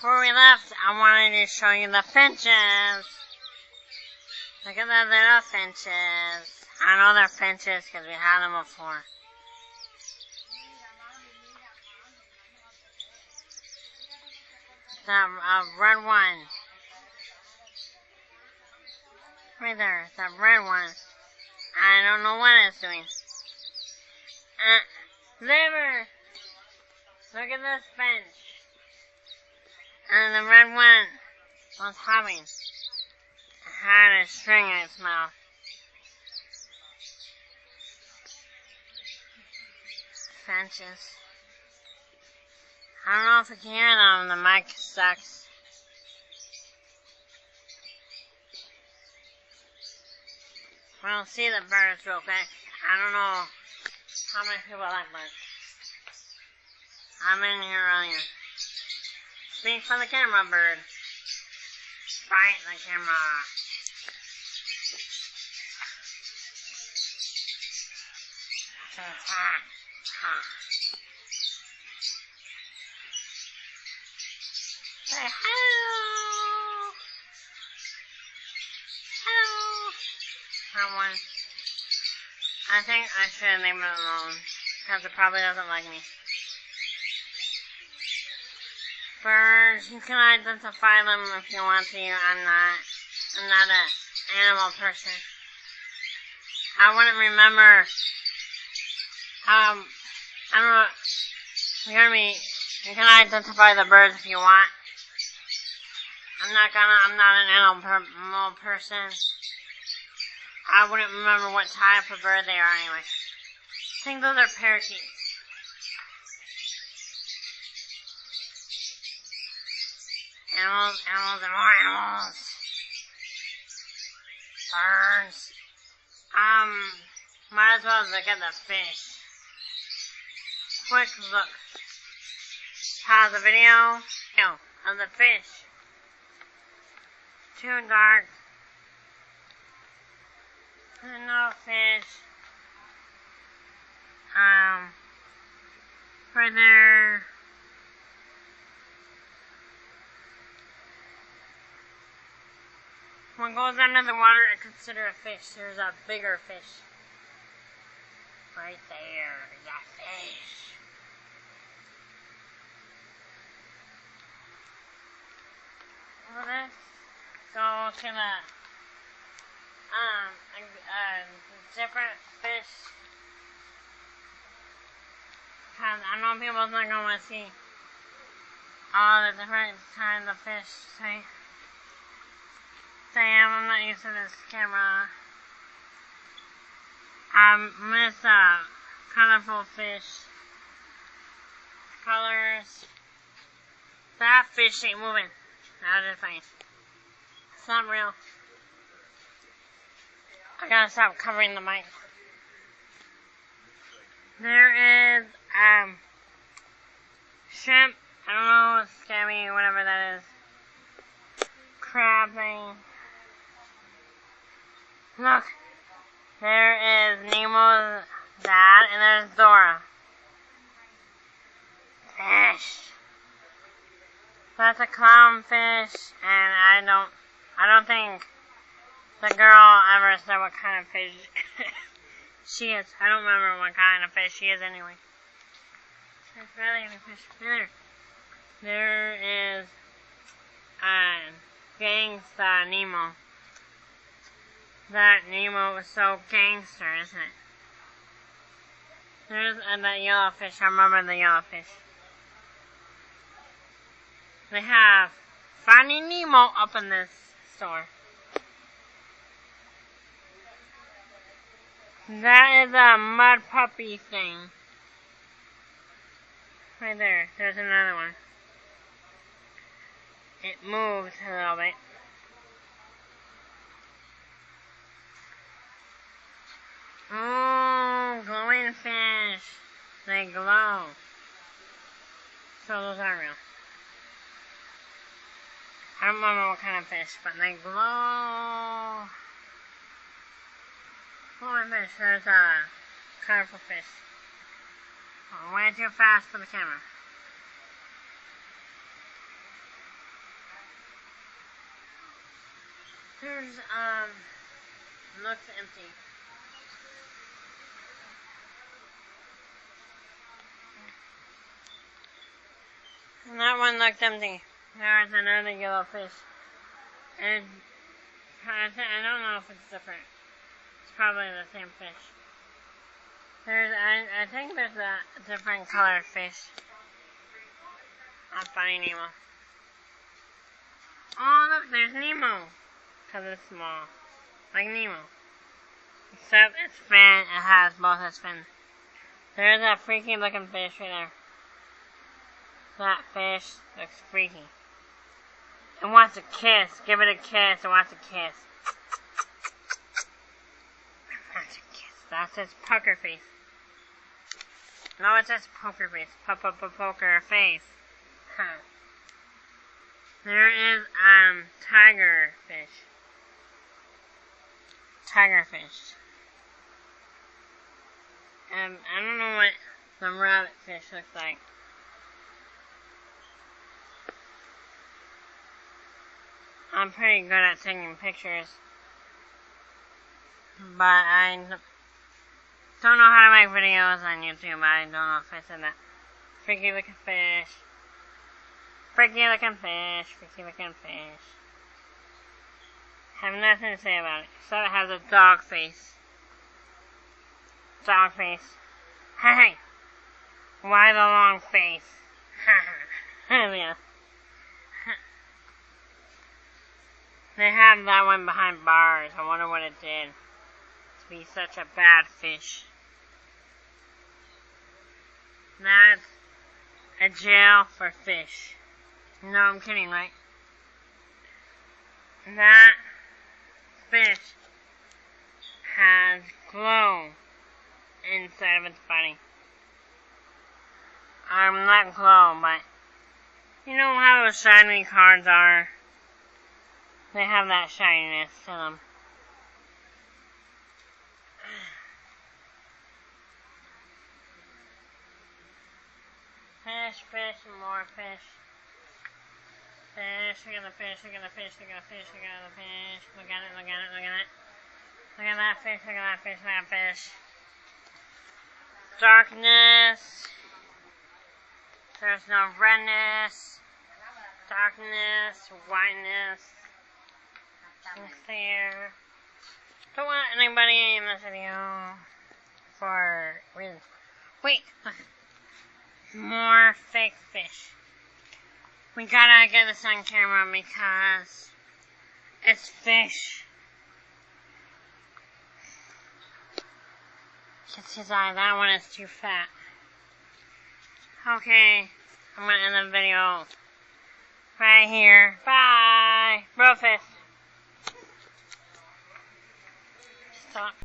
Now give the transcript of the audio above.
Before we left, I wanted to show you the finches. Look at the little finches. I know they're finches because we had them before. The red one. Right there, the red one. I don't know what it's doing. Liver! Look at this finch. And the red one was having. It had a string in its mouth. Finches. I don't know if you can hear them, the mic sucks. We'll see the birds real quick. I don't know how many people like birds. I'm in here earlier. Speak for the camera, bird. Fight the camera. Say hello. Hello. That one. I think I should leave it alone, because it probably doesn't like me. Birds, you can identify them if you want to. I'm not an animal person. I wouldn't remember. I don't know. You hear me? You can identify the birds if you want. I'm not an animal person. I wouldn't remember what type of bird they are anyway. I think those are parakeets. Animals, and more animals. Birds. Might as well look at the fish. Quick look. Pause the video. Of the fish. Too dark. No fish. Right there. What goes under the water, I consider a fish. There's a bigger fish. Right there, is a fish. Well, let's go to the different fish. Cause I know people's not gonna see all the different kinds of fish. Sam, I'm not used to this camera. I miss colorful fish. Colors. That fish ain't moving. That was just funny. It's not real. I gotta stop covering the mic. There is, shrimp. I don't know, scammy, whatever that is. Crab thing. Look. There is Nemo's dad, and there's Dora. Fish. That's a clownfish, and I don't think the girl ever said what kind of fish she is. I don't remember what kind of fish she is anyway. There's barely any fish there. There is Gangsta Nemo. That Nemo was so gangster, isn't it? There's that yellowfish. I remember the yellowfish. They have Finding Nemo up in this store. That is a mud puppy thing. Right there. There's another one. It moves a little bit. Oh, glowing fish. They glow. So those are real. I don't remember what kind of fish, but they glow. Glowing fish. There's a colorful fish. Oh, way too fast for the camera. Here's, looks empty. And that one looked empty. There's another yellow fish. And I don't know if it's different. It's probably the same fish. I think there's a different colored fish. I'll find Nemo. Oh, look, there's Nemo. Because it's small. Like Nemo. Except its fin, it has both its fins. There's a freaky looking fish right there. That fish looks freaky. It wants a kiss. Give it a kiss. It wants a kiss. It wants a kiss. That's its poker face. No, it's its poker face. Poker face. Huh. There is, tiger fish. Tiger fish. I don't know what the rabbit fish looks like. I'm pretty good at taking pictures. But I don't know how to make videos on YouTube. I don't know if I said that. Freaky looking fish. Freaky looking fish. Freaky looking fish. Have nothing to say about it. So it has a dog face. Dog face. Hey! Why the long face? Yeah. They have that one behind bars. I wonder what it did to be such a bad fish. That's a jail for fish. No, I'm kidding, right? That fish has glow inside of its body. Not glow, but you know how those shiny cards are? They have that shininess to them. Fish, fish, and more fish. Fish, look at the fish, look at the fish, look at the fish, look at the fish. Look at it, look at it, look at it. Look at that fish, look at that fish, look at that fish. Darkness. There's no redness. Darkness, whiteness. Clear. Don't want anybody in this video for reasons. Wait, look. More fake fish. We gotta get this on camera because it's fish. You can see his eye. That one is too fat. Okay, I'm gonna end the video right here. Bye. Bro fish. Stop.